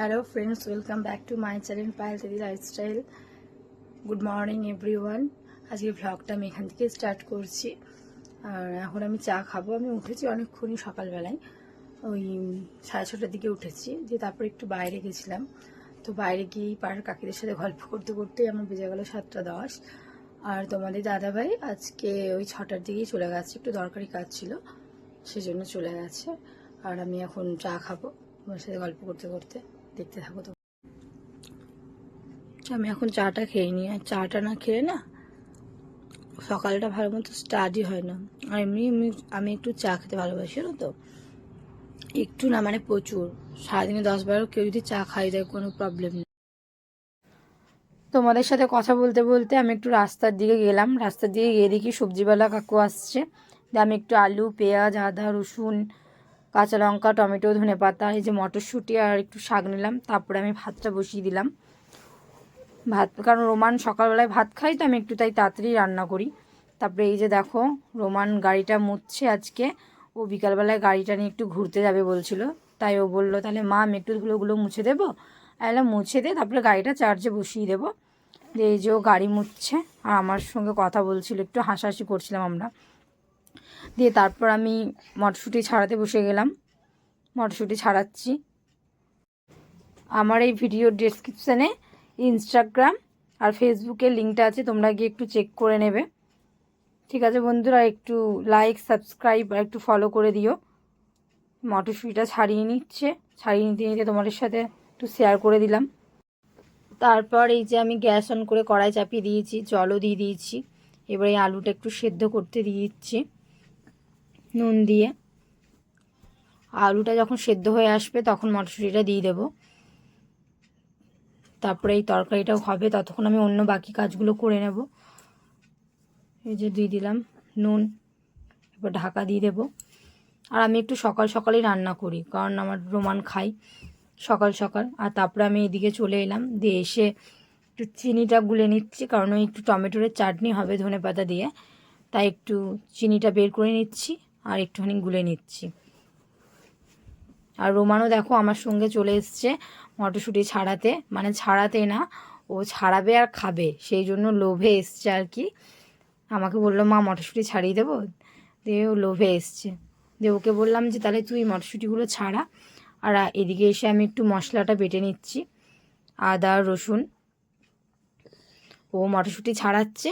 Hello friends, welcome back to my channel Payel দিদি lifestyle. Good morning everyone. আজকে ভ্লগটা আমি এখান থেকে স্টার্ট করছি। আর এখন আমি চা খাবো। আমি উঠেছি অনেকক্ষণই, সকালবেলায় ওই 6:30টার দিকে উঠেছি, দিয়ে তারপরে একটু বাইরে গেছিলাম। তো বাইরে গিয়েই পাড়ার কাকিদের সাথে গল্প করতে করতেই আমার বেজে গেলো 7:10। আর তোমাদের দাদাভাই আজকে ওই 6টার দিকেই চলে গেছে, একটু দরকারি কাজ ছিল সেজন্য চলে গেছে। আর আমি এখন চা খাবো তোমার সাথে গল্প করতে করতে। দেখতে থাকো তো। আমি এখন চাটা খেয়ে নিই, আর চাটা না খেয়ে না সকালটা ভালো মতো স্টার্টই হয় না। আর এমনি আমি একটু চা খেতে ভালোবাসি না, তো একটু না মানে প্রচুর। সারাদিনে 10-12 কেউ যদি চা খাই দেয় কোনো প্রবলেম নেই। তোমাদের সাথে কথা বলতে বলতে আমি একটু রাস্তার দিকে গেলাম। রাস্তার দিকে গিয়ে দেখি সবজিওয়ালা কাকু আসছে। আমি একটু আলু, পেঁয়াজ, আদা, রসুন, কাঁচা লঙ্কা, টমেটো, ধনেপাতা, এই যে মটরশুঁটি আর একটু শাক নিলাম। তারপরে আমি ভাতটা বসিয়ে দিলাম। কারণ রোমান সকালবেলায় ভাত খাই, তো আমি একটু তাই তাড়াতাড়ি রান্না করি। তারপরে এই যে দেখো, রোমান গাড়িটা মুছছে আজকে। ও বিকালবেলায় গাড়িটা নিয়ে একটু ঘুরতে যাবে বলছিল, তাই ও বললো তাহলে মা আমি একটু ধুলোগুলো মুছে দেবো। এলাম মুছে দে, তারপরে গাড়িটা চার্জে বসিয়ে দেবো। এই যে ও গাড়ি মুছছে আর আমার সঙ্গে কথা বলছিল, একটু হাসাহাসি করছিলাম আমরা। দিয়ে তারপর আমি মটরশুঁটি ছাড়াতে বসে গেলাম। মটরশুঁটি ছাড়াচ্ছি। আমার এই ভিডিওর ডেসক্রিপশানে ইনস্টাগ্রাম আর ফেসবুকের লিঙ্কটা আছে, তোমরা গিয়ে একটু চেক করে নেবে। ঠিক আছে বন্ধুরা, একটু লাইক, সাবস্ক্রাইব আর একটু ফলো করে দিও। মটরশুঁটিটা ছাড়িয়ে নিতে নিতে তোমাদের সাথে একটু শেয়ার করে দিলাম। তারপর এই যে আমি গ্যাস অন করে কড়াই চাপিয়ে দিয়েছি, জলও দিয়ে দিয়েছি। এবারে আলুটা একটু সেদ্ধ করতে দিয়ে দিচ্ছি নুন দিয়ে। আলুটা যখন সেদ্ধ হয়ে আসবে তখন মটরশুঁটিটা দিয়ে দেবো। তারপরে এই তরকারিটাও হবে, ততক্ষণ আমি অন্য বাকি কাজগুলো করে নেব। এই যে দিয়ে দিলাম নুন, এবার ঢাকা দিয়ে দেবো। আর আমি একটু সকাল সকালই রান্না করি, কারণ আমার রোমান খাই সকাল সকাল। আর তারপরে আমি এদিকে চলে এলাম, দিয়ে এসে একটু চিনিটা গুলে নিচ্ছি, কারণ ওই একটু টমেটোর চাটনি হবে ধনেপাতা দিয়ে, তাই একটু চিনিটা বের করে নিচ্ছি আর একটুখানি গুলে নিচ্ছি। আর রোমানও দেখো আমার সঙ্গে চলে এসছে মটরশুঁটি ছাড়াতে, মানে ছাড়াতে না, ও ছাড়াবে আর খাবে, সেই জন্য লোভে এসছে আর কি। আমাকে বললো মা মটরশুঁটি ছাড়িয়ে দেবো, দিয়ে ও লোভে এসছে। দিয়ে ওকে বললাম যে তাহলে তুই মটরশুঁটিগুলো ছাড়া। আর এদিকে এসে আমি একটু মশলাটা বেটে নিচ্ছি, আদা রসুন। ও মটরশুঁটি ছাড়াচ্ছে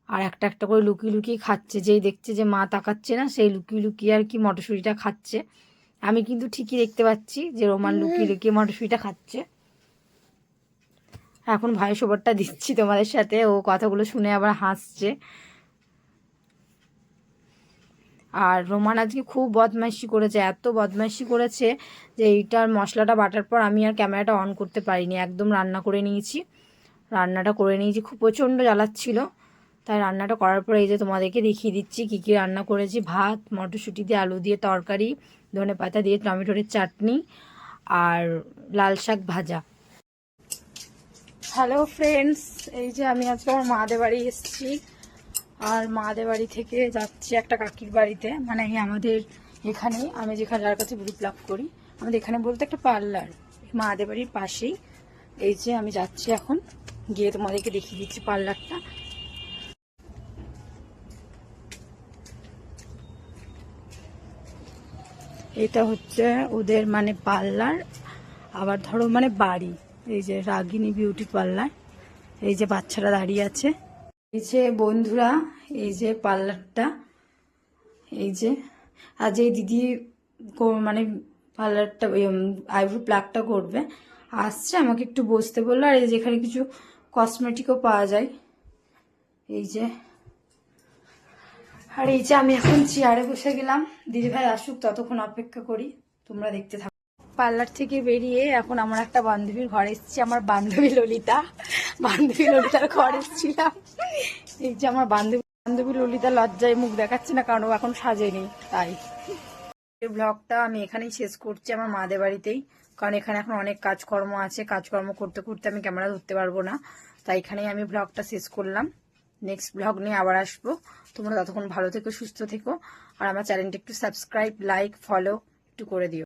আর একটা একটা করে লুকিয়ে লুকিয়ে খাচ্ছে, যেই দেখছে যে মা তাকাচ্ছে না সেই লুকিয়ে লুকিয়ে আর কি মটরশুঁটিটা খাচ্ছে। আমি কিন্তু ঠিকই দেখতে পাচ্ছি যে রোমান লুকিয়ে লুকিয়ে মটরশুঁটিটা খাচ্ছে। এখন ভয়েস ওভারটা দিচ্ছি তোমাদের সাথে, ও কথাগুলো শুনে আবার হাসছে। আর রোমান আজকে খুব বদমাইশি করেছে, এত বদমাইশি করেছে যে এইটার মশলাটা বাটার পর আমি আর ক্যামেরাটা অন করতে পারিনি, একদম রান্নাটা করে নিয়েছি। খুব প্রচণ্ড জ্বালাচ্ছিল, তাই রান্নাটা করার পরে এই যে তোমাদেরকে দেখিয়ে দিচ্ছি কী কী রান্না করেছি। ভাত, মটরশুঁটি দিয়ে আলু দিয়ে তরকারি, ধনেপাতা দিয়ে টমেটোর চাটনি আর লাল শাক ভাজা। হ্যালো ফ্রেন্ডস, এই যে আমি আজকে আমার মাদের বাড়ি এসেছি। আর মাদের বাড়ি থেকে যাচ্ছি একটা কাকির বাড়িতে, মানে আমাদের এখানে, আমি যেখানে যার কাছে গ্রুপ লাভ করি, আমাদের এখানে বলতে একটা পার্লার মাদের বাড়ির পাশেই। এই যে আমি যাচ্ছি এখন, গিয়ে তোমাদেরকে দেখিয়ে দিচ্ছি পার্লারটা। এটা হচ্ছে ওদের মানে পার্লার, আবার ধরো মানে বাড়ি। এই যে রাগিনী বিউটি পার্লার, এই যে বাচ্চারা দাঁড়িয়ে আছে। এই যে বন্ধুরা, এই যে পার্লারটা, এই যে আজ এই দিদি মানে পার্লারটা আইব্রো প্লাগটা করবে, আসছে, আমাকে একটু বসতে বললো। আর এই যে এখানে কিছু কসমেটিকও পাওয়া যায়, এই যে। আর এই যে আমি এখন চেয়ারে বসে গেলাম, দিদিভাই আসুক ততক্ষণ অপেক্ষা করি, তোমরা দেখতে থাকো। পার্লার থেকে বেরিয়ে এখন আমার একটা বান্ধবীর ঘরে এসেছি, আমার বান্ধবী ললিতার ঘরে এসেছিলাম। এই যে আমার বান্ধবী ললিতা লজ্জায় মুখ দেখাচ্ছে না, কারণ ও এখন সাজেনি, তাই। এই ব্লগটা আমি এখানেই শেষ করছি, আমার মাদের বাড়িতেই, কারণ এখানে এখন অনেক কাজকর্ম আছে, কাজকর্ম করতে করতে আমি ক্যামেরা ধরতে পারবো না, তাই এখানেই আমি ব্লগটা শেষ করলাম। নেক্সট ব্লগ নিয়ে আবার আসবো। তোমরা ততক্ষণ ভালো থেকো, সুস্থ থেকো, আর আমার চ্যানেলটা একটু সাবস্ক্রাইব, লাইক, ফলো একটু করে দিও।